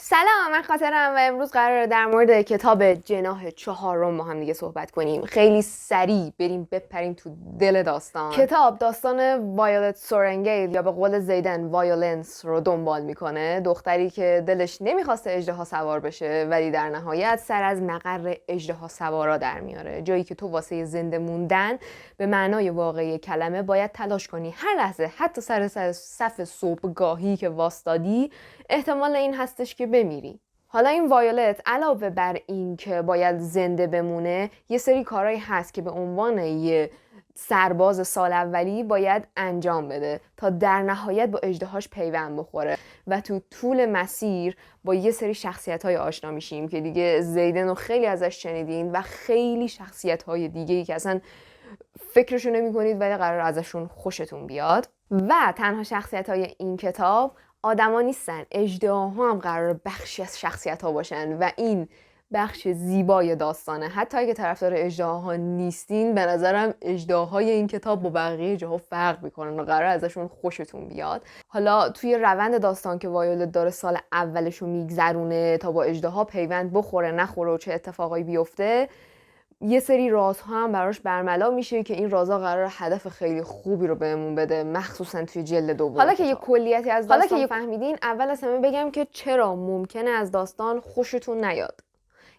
سلام، من خاطرم و امروز قراره در مورد کتاب جناح چهارم با هم دیگه صحبت کنیم. خیلی سریع بریم بپریم تو دل داستان. کتاب داستان وایولت سورنگیل یا به قول زیدن وایولنس رو دنبال میکنه، دختری که دلش نمیخواسته اژدها سوار بشه ولی در نهایت سر از مقر اژدها سوارا در میاره، جایی که تو واسه زنده موندن به معنای واقعی کلمه باید تلاش کنی. هر لحظه، حتی سر صف صبحگاهی که واسطادی، احتمال این هستش که بمیری. حالا این وایولت علاوه بر این که باید زنده بمونه، یه سری کارهایی هست که به عنوان یه سرباز سال اولی باید انجام بده تا در نهایت با اژدهاش پیوند بخوره و تو طول مسیر با یه سری شخصیت‌های آشنا میشیم که دیگه زیدن رو خیلی ازش شنیدین و خیلی شخصیت‌های دیگه‌ای که اصلا فکرشو نمی‌کنید ولی قرار ازشون خوشتون بیاد. و تنها شخصیت‌های این کتاب آدما نیستن، اژدهاها هم قرار بخشی از شخصیت‌ها باشن و این بخش زیبای داستانه. حتی اگه طرفدار اژدهاها نیستین، به نظرم اژدهاهای این کتاب با بقیه جاها فرق میکنن و قرار ازشون خوشتون بیاد. حالا توی روند داستان که وایولت داره سال اولشو میگذرونه تا با اژدها پیوند بخوره نخوره و چه اتفاقایی بیفته، یه سری رازها هم براش برملا میشه که این رازها قرار هدف خیلی خوبی رو بهمون بده، مخصوصا توی جلد دوم. حالا که یه کلیتی از داستان فهمیدین، اول از همه بگم که چرا ممکنه از داستان خوشتون نیاد.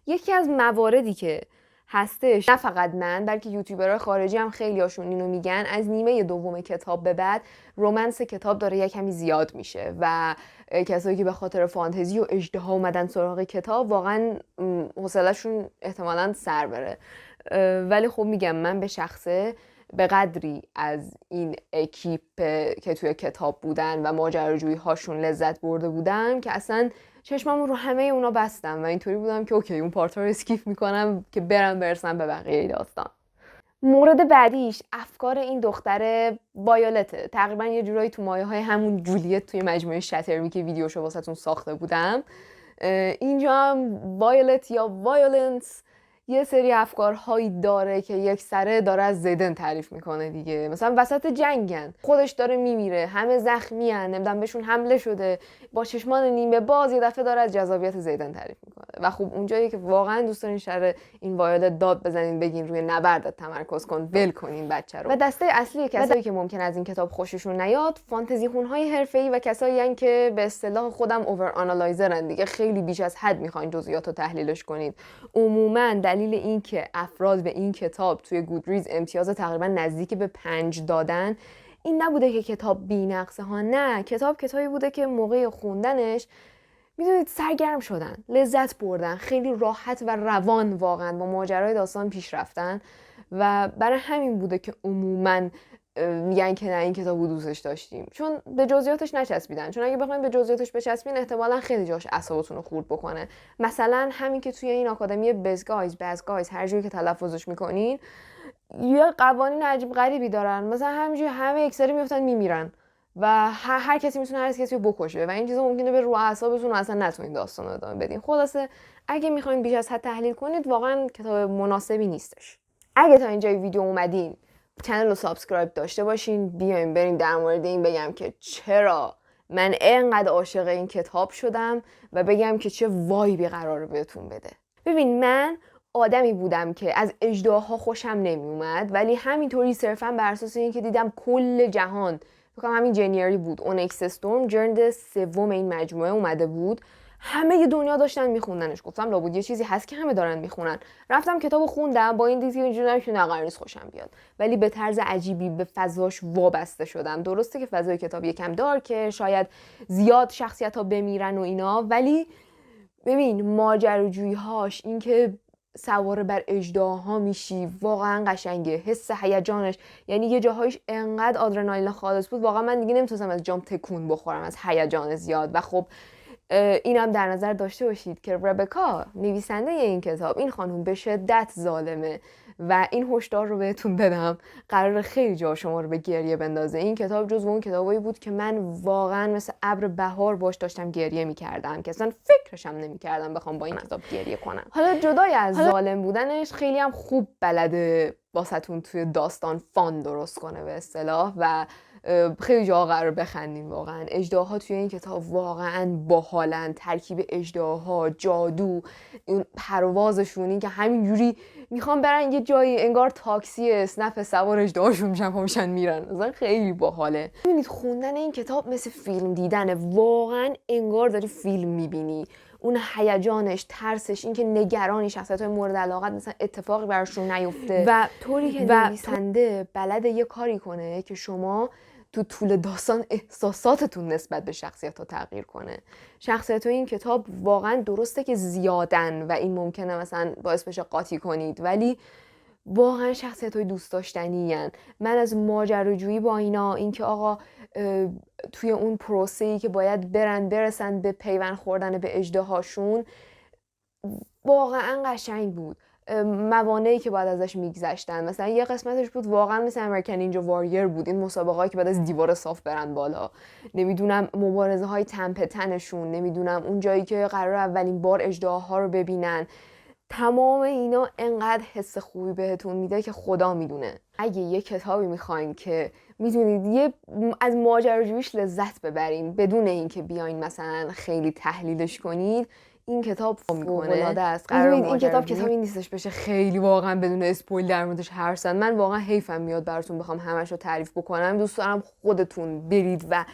یکی از مواردی که هستش، نه فقط من بلکه یوتیوبرهای خارجی هم خیلی هاشون اینو میگن، از نیمه دوم کتاب به بعد رومنس کتاب داره یه کمی زیاد میشه و کسایی که به خاطر فانتزی و اژدها اومدن سراغ کتاب واقعا حوصله‌شون احتمالاً سر بره. ولی خب میگم من به شخصه به قدری از این اکیپ که توی کتاب بودن و ماجراجویی هاشون لذت برده بودم که اصلا چشمم رو همه اونا بستم و اینطوری بودم که اوکی اون پارت ها رو اسکیپ میکنم که برسم به بقیه داستان. مورد بعدیش افکار این دختر وایولته، تقریبا یه جورایی تو مایه های همون جولیت توی مجموعه شترمی که ویدیوشو واسهتون ساخته بودم. اینجا هم وایولت یا وایولنس یه سری افکارهایی داره که یک سره داره از زیدن تعریف میکنه دیگه. مثلا وسط جنگن، خودش داره میمیره، همه زخمی ان، نمیدونم بهشون حمله شده، با چشمان نیمه باز یه دفعه داره از جذابیت زیدن تعریف میکنه و خب اونجایی که واقعا دوست دارین شر این وایولت داد بزنین، بگین روی نبردت تمرکز کن، ول کنین بچه رو. و دسته اصلی کسایی که ممکن از این کتاب خوششون نیاد، فانتزی خونهای حرفه‌ای و کسایی ان که به اصطلاح خودم اوور آنالایزرن دیگه، خیلی بیش از حد میخواین جزئیات رو تحلیلش کنید. عموما دلیل این که افراد به این کتاب توی گودریز امتیاز تقریبا نزدیک به 5 دادن این نبوده که کتاب بی‌نقصه ها، نه، کتابی بوده که موقع خوندنش میدونید سرگرم شدن، لذت بردن، خیلی راحت و روان واقعا با ماجرای داستان پیش رفتن و برای همین بوده که عموما میگن که نه این کتابو دوستش داشتیم، چون به جزئیاتش نچسبیدن. چون اگه بخواید به جزئیاتش بچسبین احتمالاً خیلی جاش اعصابتون رو خورد بکنه. مثلا همین که توی این آکادمی بزگایز هر جوری که تلفظش میکنین یه قوانین عجیب غریبی دارن، مثلا همینجوری همه یکسری میافتن میمیرن و هر کسی میتونه هر کسی رو بکشه و این چیزا ممکنه به رو اعصابتون اصلا نتونین داستان رو ادامه بدین. خلاصه اگه میخواین بیش از حد تحلیل کنید واقعا کتاب مناسبی نیستش. اگه تا اینجای ویدیو اومدین چنل رو سابسکرایب داشته باشین، بیایم بریم در مورد این بگم که چرا من اینقدر عاشق این کتاب شدم و بگم که چه وایبی قراره بهتون بده. ببین، من آدمی بودم که از اژدهاها خوشم نمی اومد، ولی همینطوری صرفا بر اساس اینکه دیدم کل جهان، فکر همین جنیری بود، اونکس استورم جلد سوم این مجموعه اومده بود، همه دنیا داشتن میخوندنش. گفتم لابد یه چیزی هست که همه دارن میخونن. رفتم کتابو خوندم، با این دید که اینجوری که قرار نیست خوشم بیاد، ولی به طرز عجیبی به فضاش وابسته شدم. درسته که فضای کتاب یکم دارکه، شاید زیاد شخصیت‌ها بمیرن و اینا، ولی ببین ماجراجویی‌هاش، این که سوار بر اژدهاها میشی، واقعا قشنگه. حس هیجانش، یعنی یه جاهایش انقدر آدرنالین خالص بود واقعا من دیگه نمیتونستم از جام تکون بخورم از هیجان زیاد. و خب اینم در نظر داشته باشید که ربکا نویسنده این کتاب، این خانم به شدت ظالمه و این هشدار رو بهتون بدم، قرار خیلی جا شما رو به گریه بندازه. این کتاب جزو اون کتابایی بود که من واقعا مثل ابر بهار باش داشتم گریه می‌کردم که اصلا فکرشم نمی‌کردم بخوام با این کتاب گریه کنم. حالا جدای از ظالم بودنش، خیلی هم خوب بلده واسهتون توی داستان فان درست کنه به اصطلاح و خیلی جا قرار بخندین. واقعا اژدها توی این کتاب واقعا باحالن، ترکیب اژدها، جادو، این پروازشون، این که همینجوری میخوان برن یه جایی انگار تاکسی اسنپ سوار اژدهاشون میشن پاشن میرن. مثلا خیلی باحاله. ببینید خوندن این کتاب مثل فیلم دیدنه، واقعا انگار داری فیلم میبینی. اون هیجانش، ترسش، اینکه نگرانی شخصیت‌های مورد علاقت مثلا اتفاقی براشون نیفته و طوری که نویسنده بلده یه کاری کنه که شما تو طول داستان احساساتتون نسبت به شخصیت‌ها تغییر کنه. شخصیت‌های این کتاب واقعا درسته که زیادن و این ممکنه مثلا باعث بشه قاطی کنید، ولی واقعا شخصیت‌های دوست داشتنی هن. من از ماجراجویی با اینا، اینکه آقا توی اون پروسه‌ای که باید برسن به پیوند خوردن به اژدهاشون، واقعا قشنگ بود. موانعی که بعد ازش میگذشتن، مثلا یه قسمتش بود واقعا مثل امریکن نینجا واریر بود، این مسابقه‌ای که بعد از دیوار صاف برن بالا، نمیدونم مبارزه های تن به تنشون، نمیدونم اون جایی که قرار اولین بار اژدهاها رو ببینن. تمام اینا انقدر حس خوبی بهتون میده که خدا میدونه. اگه یه کتابی میخواین که میدونید از ماجراجوییش لذت ببرین بدون اینکه بیاین مثلا خیلی تحلیلش کنید، این کتاب فوق‌العاده است. این کتاب کتابی نیستش بشه خیلی واقعا بدون اسپویل در موردش حرف زد. من واقعا حیفم میاد براتون بخوام همش رو تعریف بکنم. دوست دارم خودتون برید و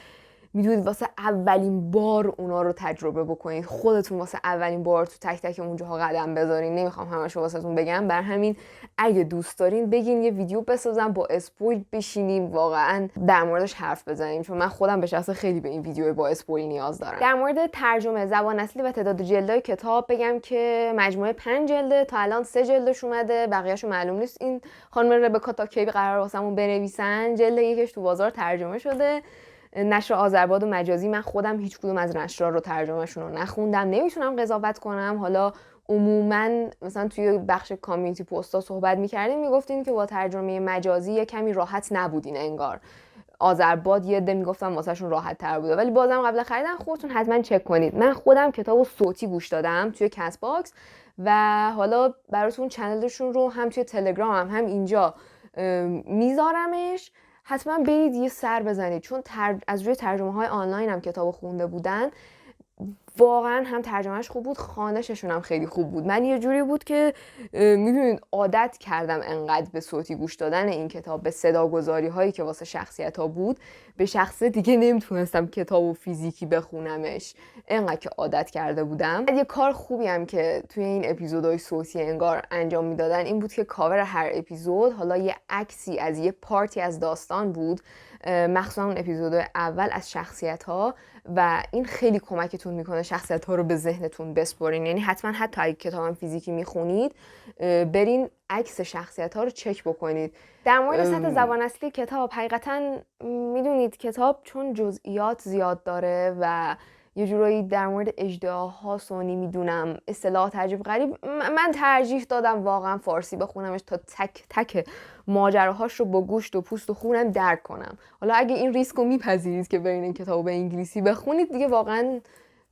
میدونید واسه اولین بار اونا رو تجربه بکنید، خودتون واسه اولین بار تو تک تک اونجاها قدم بذارین. نمیخوام همش رو واسهتون بگم، بر همین اگه دوست دارین بگین یه ویدیو بسازم با اسپویل، بشینیم واقعا در موردش حرف بزنیم، چون من خودم به شخص خیلی به این ویدیو با اسپویل نیاز دارم. در مورد ترجمه، زبان اصلی و تعداد جلدهای کتاب بگم که مجموعه 5 جلده، تا الان 3 جلدش اومده، بقیه‌شو معلوم نیست این خانم ربکا تا کی قرار واسمون بنویسن. جلد یکش تو بازار ترجمه شده، نشر آذرباد و مجازی. من خودم هیچ کدوم از نشرها رو ترجمهشون رو نخوندم، نمیتونم قضاوت کنم. حالا عموما مثلا توی بخش کامیونیتی پستا صحبت میکردیم، میگفتین که با ترجمه مجازی یه کمی راحت نبودین انگار. آذرباد یه عده میگفتم واسهشون راحت تر بوده، ولی بازم قبل خریدن خودتون حتما چک کنید. من خودم کتابو صوتی گوش دادم توی کست باکس و حالا براتون چنلشون رو هم توی تلگرام هم اینجا میذارمش، حتما برید یه سر بزنید، چون از روی ترجمه های آنلاین هم کتابو خونده بودن. واقعا هم ترجمهش خوب بود، خوانششون هم خیلی خوب بود. من یه جوری بود که میدونید عادت کردم انقدر به صوتی گوش دادن این کتاب، به صداگذاری هایی که واسه شخصیت ها بود، به شخص دیگه نمیتونستم کتابو فیزیکی بخونمش، انقدر که عادت کرده بودم. یه کار خوبی هم که توی این اپیزودهای صوتی انگار انجام میدادن این بود که کاور هر اپیزود حالا یه عکسی از یه پارتی از داستان بود، مخصوصا اون اپیزود اول از شخصیت ها، و این خیلی کمکتون میکنه شخصیت ها رو به ذهنتون بسپرین. یعنی حتما حتی اگه کتاب فیزیکی میخونید برین عکس شخصیت ها رو چک بکنید. در مورد سطح زبان اصلی کتاب، حقیقتا میدونید کتاب چون جزئیات زیاد داره و یه جورایی در مورد اژدهاهاست و نمیدونم اصطلاحات عجیب غریب، من ترجیح دادم واقعا فارسی بخونمش تا تک تک ماجراهاش رو با گوشت و پوست و خونم درک کنم. حالا اگه این ریسک رو میپذیرید که برین این کتابو به انگلیسی بخونید، دیگه واقعا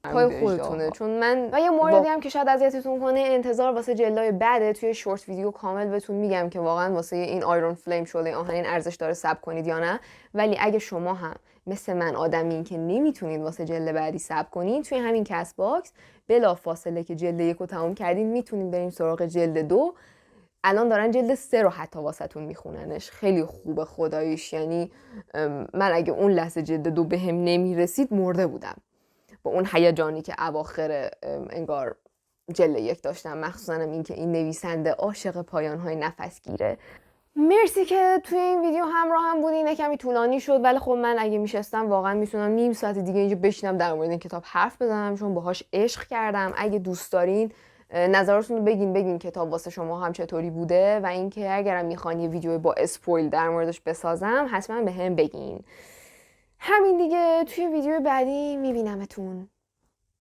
پای خودتونه. چون من و یه موردی هم که شاید اذیتتون کنه، انتظار واسه جلدای بعده. توی شورت ویدیو کامل بهتون میگم که واقعا واسه این آیرون فلیم شعله آهنین ارزش داره صبر کنید یا نه. ولی اگه شما هم مثل من آدمین که نمیتونید واسه جلد بعدی صبر کنید، توی همین کست باکس بلا فاصله که جلد 1 رو تموم کردین میتونید بریم سراغ جلد 2. الان دارن جلد 3 رو حتی واسهتون میخوننش. خیلی خوبه خداییش. یعنی من اگه اون لحظه جلد 2 بهم نمیرسید مرده بودم با اون هیجانی که اواخر انگار جلد 1 داشتم، مخصوصا این که این نویسنده عاشق پایان‌های نفسگیره. مرسی که توی این ویدیو همراه هم بودین. کمی طولانی شد، ولی خب من اگه میشستم واقعا میتونم نیم ساعت دیگه اینجا بشینم در مورد این کتاب حرف بزنم، چون باهاش عشق کردم. اگه دوست دارین نظراتتون رو بگین کتاب واسه شما هم چطوری بوده، و اینکه اگرم میخوان یه ویدیو با اسپویل در موردش بسازم حتما به هم بگین. همین دیگه، توی ویدیو بعدی میبینمتون.